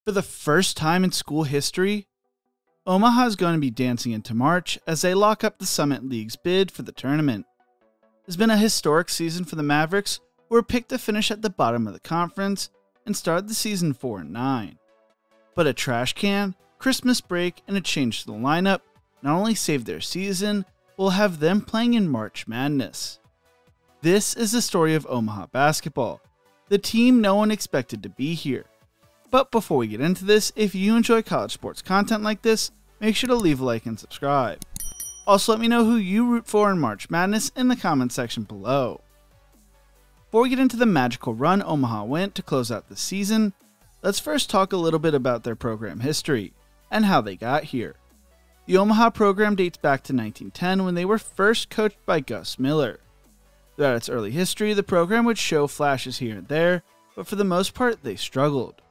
For the first time in school history, Omaha is going to be dancing into March as they lock up the Summit League's bid for the tournament. It's been a historic season for the Mavericks, who were picked to finish at the bottom of the conference and started the season 4-9. But a trash can, Christmas break, and a change to the lineup not only saved their season, but will have them playing in March Madness. This is the story of Omaha basketball, the team no one expected to be here. But before we get into this, if you enjoy college sports content like this, make sure to leave a like and subscribe. Also, let me know who you root for in March Madness in the comment section below. Before we get into the magical run Omaha went to close out the season, let's first talk a little bit about their program history and how they got here. The Omaha program dates back to 1910 when they were first coached by Gus Miller. Throughout its early history, the program would show flashes here and there, but for the most part, they struggled.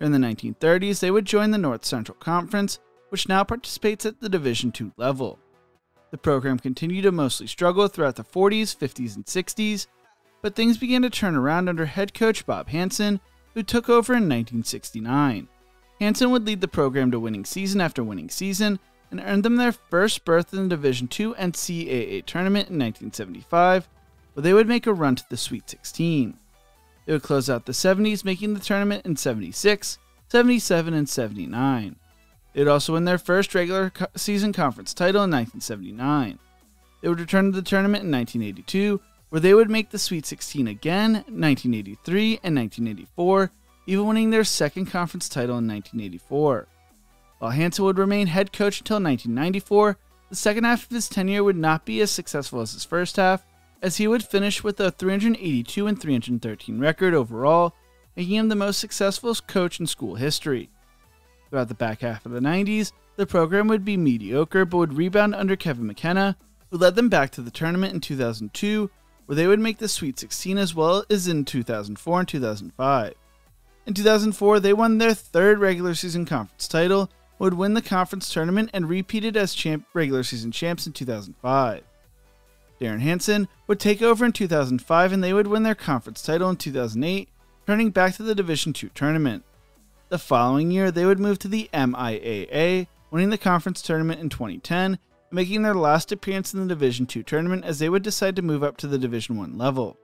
During the 1930s, they would join the North Central Conference, which now participates at the Division II level. The program continued to mostly struggle throughout the 40s, 50s, and 60s, but things began to turn around under head coach Bob Hansen, who took over in 1969. Hansen would lead the program to winning season after winning season, and earned them their first berth in the Division II NCAA tournament in 1975, where they would make a run to the Sweet 16. They would close out the 70s, making the tournament in 76, 77, and 79. They would also win their first regular season conference title in 1979. They would return to the tournament in 1982, where they would make the Sweet 16 again in 1983 and 1984, even winning their second conference title in 1984. While Hansen would remain head coach until 1994, the second half of his tenure would not be as successful as his first half, as he would finish with a 382 and 313 record overall, making him the most successful coach in school history. Throughout the back half of the 90s, the program would be mediocre but would rebound under Kevin McKenna, who led them back to the tournament in 2002, where they would make the Sweet 16 as well as in 2004 and 2005. In 2004, they won their third regular season conference title, would win the conference tournament, and repeated as regular season champs in 2005. Darren Hansen would take over in 2005 and they would win their conference title in 2008, turning back to the Division II tournament. The following year, they would move to the MIAA, winning the conference tournament in 2010, making their last appearance in the Division II tournament as they would decide to move up to the Division I level.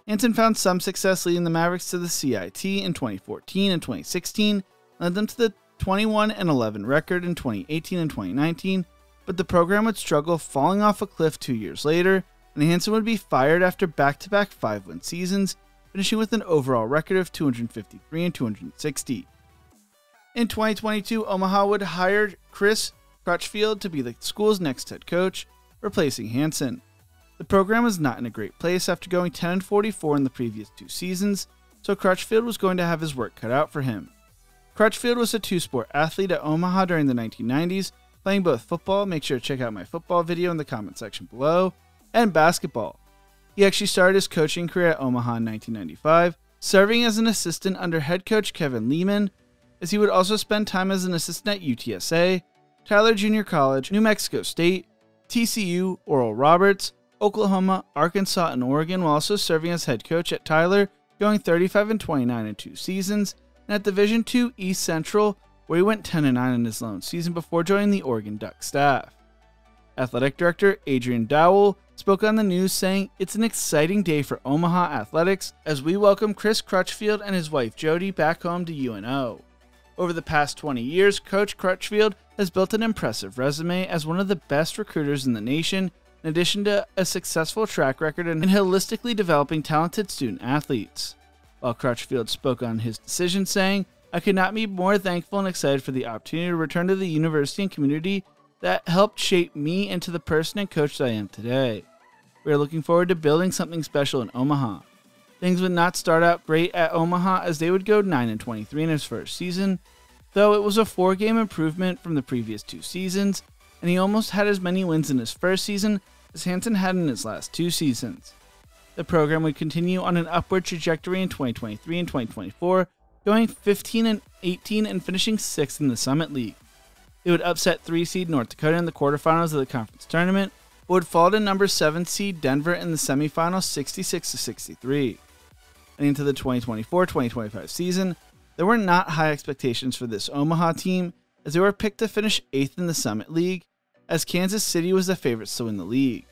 Hansen found some success leading the Mavericks to the CIT in 2014 and 2016, and led them to the 21-11 record in 2018 and 2019, but the program would struggle, falling off a cliff 2 years later, and Hansen would be fired after back-to-back 5-win seasons, finishing with an overall record of 253 and 260. In 2022, Omaha would hire Chris Crutchfield to be the school's next head coach, replacing Hansen. The program was not in a great place after going 10-44 in the previous 2 seasons, so Crutchfield was going to have his work cut out for him. Crutchfield was a two-sport athlete at Omaha during the 1990s, playing both football, make sure to check out my football video in the comment section below, and basketball. He actually started his coaching career at Omaha in 1995, serving as an assistant under head coach Kevin Lehman, as he would also spend time as an assistant at UTSA, Tyler Junior College, New Mexico State, TCU, Oral Roberts, Oklahoma, Arkansas, and Oregon, while also serving as head coach at Tyler, going 35-29 in 2 seasons, and at Division II East Central, where he went 10-9 in his lone season before joining the Oregon Ducks staff. Athletic Director Adrian Dowell spoke on the news saying, "It's an exciting day for Omaha Athletics as we welcome Chris Crutchfield and his wife Jody back home to UNO. Over the past 20 years, Coach Crutchfield has built an impressive resume as one of the best recruiters in the nation, in addition to a successful track record in holistically developing talented student athletes." While Crutchfield spoke on his decision saying, "I could not be more thankful and excited for the opportunity to return to the university and community that helped shape me into the person and coach that I am today. We are looking forward to building something special in Omaha." Things would not start out great at Omaha as they would go 9-23 in his first season, though it was a 4-game improvement from the previous 2 seasons, and he almost had as many wins in his first season as Hansen had in his last 2 seasons. The program would continue on an upward trajectory in 2023 and 2024, going 15-18 and finishing 6th in the Summit League. They would upset 3-seed North Dakota in the quarterfinals of the conference tournament, but would fall to number 7 seed Denver in the semifinals 66-63. And into the 2024-2025 season, There were not high expectations for this Omaha team, as they were picked to finish 8th in the Summit League, as Kansas City was the favorites to win the league.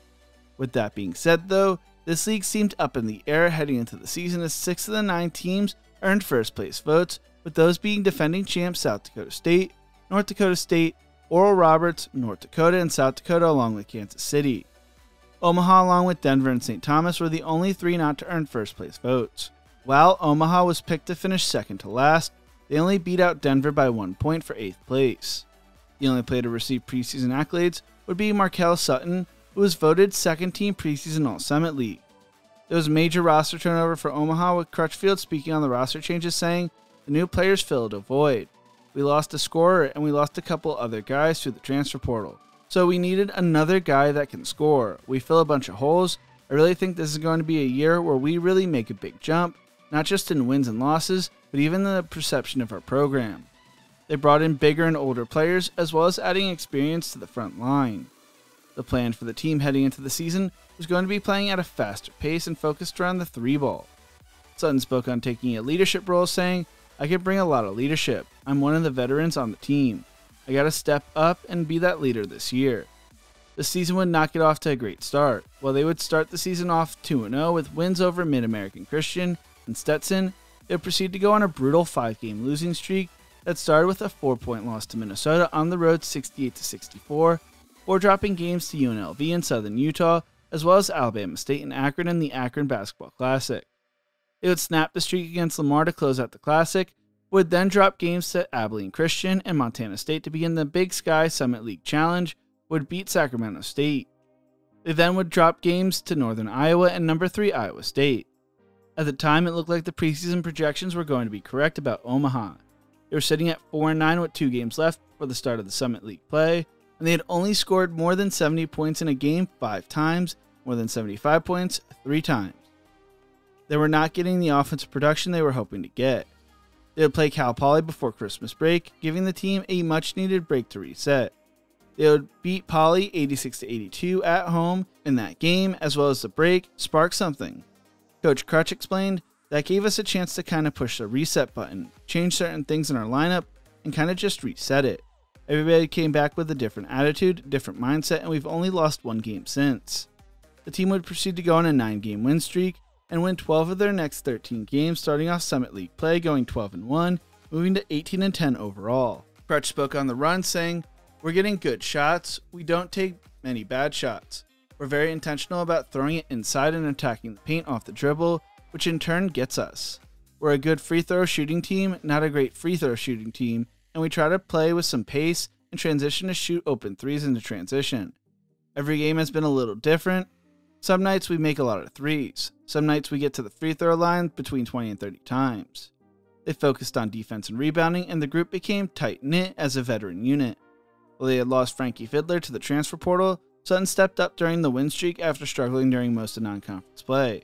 With that being said though, this league seemed up in the air heading into the season, as 6 of the 9 teams earned first place votes, with those being defending champs South Dakota State, North Dakota State, Oral Roberts, North Dakota, and South Dakota, along with Kansas City. Omaha, along with Denver and St. Thomas, were the only 3 not to earn first place votes. While Omaha was picked to finish second to last, they only beat out Denver by 1 point for 8th place. The only player to receive preseason accolades would be Markel Sutton, who was voted second team preseason All-Summit League. There was major roster turnover for Omaha, with Crutchfield speaking on the roster changes saying, "The new players filled a void. We lost a scorer and we lost a couple other guys through the transfer portal. So we needed another guy that can score. We fill a bunch of holes. I really think this is going to be a year where we really make a big jump, not just in wins and losses, but even in the perception of our program." They brought in bigger and older players, as well as adding experience to the front line. The plan for the team heading into the season was going to be playing at a faster pace and focused around the 3-ball. Sutton spoke on taking a leadership role, saying, "I can bring a lot of leadership. I'm one of the veterans on the team. I gotta step up and be that leader this year." The season would not get off to a great start. While they would start the season off 2-0 with wins over Mid-American Christian and Stetson, they would proceed to go on a brutal 5-game losing streak that started with a 4-point loss to Minnesota on the road 68-64, or dropping games to UNLV in Southern Utah, as well as Alabama State and Akron in the Akron Basketball Classic. They would snap the streak against Lamar to close out the Classic, would then drop games to Abilene Christian and Montana State to begin the Big Sky Summit League Challenge, would beat Sacramento State. They then would drop games to Northern Iowa and number 3 Iowa State. At the time, it looked like the preseason projections were going to be correct about Omaha. They were sitting at 4-9 with 2 games left before the start of the Summit League play, and they had only scored more than 70 points in a game 5 times, more than 75 points 3 times. They were not getting the offensive production they were hoping to get. They would play Cal Poly before Christmas break, giving the team a much-needed break to reset. They would beat Poly 86-82 at home in that game, as well as the break sparked something. Coach Crutch explained, "That gave us a chance to kind of push the reset button, change certain things in our lineup, and kind of just reset it. Everybody came back with a different attitude, different mindset, and we've only lost 1 game since." The team would proceed to go on a 9-game win streak and win 12 of their next 13 games, starting off Summit League play going 12-1, moving to 18-10 overall. Crutch spoke on the run, saying, "We're getting good shots. We don't take many bad shots. We're very intentional about throwing it inside and attacking the paint off the dribble, which in turn gets us. We're a good free throw shooting team, not a great free throw shooting team, and we try to play with some pace and transition to shoot open threes into transition. Every game has been a little different. Some nights we make a lot of threes. Some nights we get to the free throw line between 20 and 30 times." They focused on defense and rebounding, and the group became tight-knit as a veteran unit. While they had lost Frankie Fiddler to the transfer portal, Sutton stepped up during the win streak after struggling during most of non-conference play.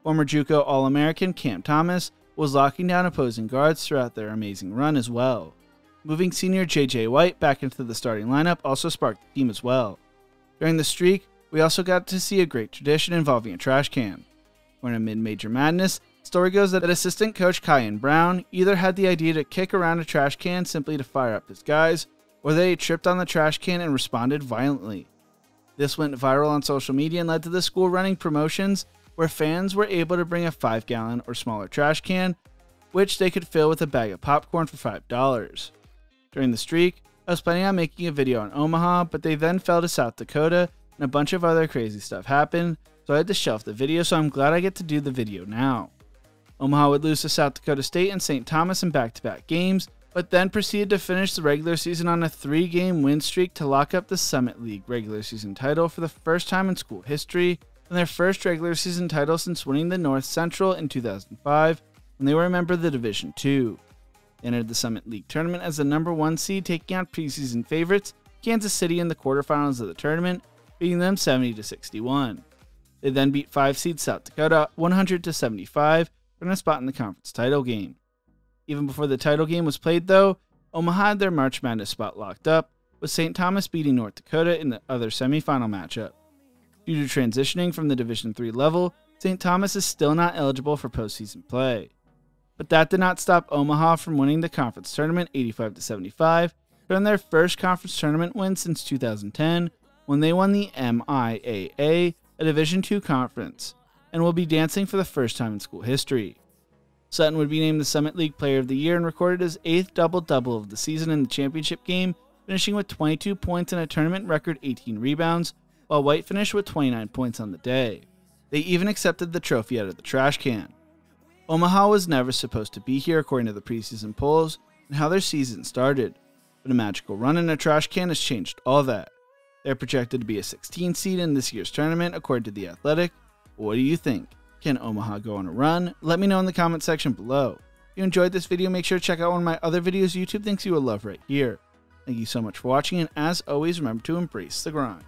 Former JUCO All-American Cam Thomas was locking down opposing guards throughout their amazing run as well. Moving senior J.J. White back into the starting lineup also sparked the team as well. During the streak, we also got to see a great tradition involving a trash can. When in mid-major madness, the story goes that assistant coach Kyan Brown either had the idea to kick around a trash can simply to fire up his guys, or they tripped on the trash can and responded violently. This went viral on social media and led to the school running promotions where fans were able to bring a 5-gallon or smaller trash can, which they could fill with a bag of popcorn for $5. During the streak, I was planning on making a video on Omaha, but they then fell to South Dakota and a bunch of other crazy stuff happened, so I had to shelf the video, so I'm glad I get to do the video now. Omaha would lose to South Dakota State and St. Thomas in back-to-back games, but then proceeded to finish the regular season on a 3-game win streak to lock up the Summit League regular season title for the first time in school history, and their first regular season title since winning the North Central in 2005 when they were a member of the Division II. They entered the Summit League tournament as the number 1 seed, taking out preseason favorites Kansas City in the quarterfinals of the tournament, beating them 70-61. They then beat 5 seed South Dakota 100-75 for a spot in the conference title game. Even before the title game was played though, Omaha had their March Madness spot locked up, with St. Thomas beating North Dakota in the other semifinal matchup. Due to transitioning from the Division III level, St. Thomas is still not eligible for postseason play. But that did not stop Omaha from winning the conference tournament 85-75, earning their first conference tournament win since 2010 when they won the MIAA, a Division II conference, and will be dancing for the first time in school history. Sutton would be named the Summit League Player of the Year and recorded his 8th double-double of the season in the championship game, finishing with 22 points and a tournament record 18 rebounds, while White finished with 29 points on the day. They even accepted the trophy out of the trash can. Omaha was never supposed to be here according to the preseason polls and how their season started, but a magical run in a trash can has changed all that. They're projected to be a 16 seed in this year's tournament according to The Athletic. What do you think? Can Omaha go on a run? Let me know in the comment section below. If you enjoyed this video, make sure to check out one of my other videos YouTube thinks you will love right here. Thank you so much for watching, and as always, remember to embrace the grind.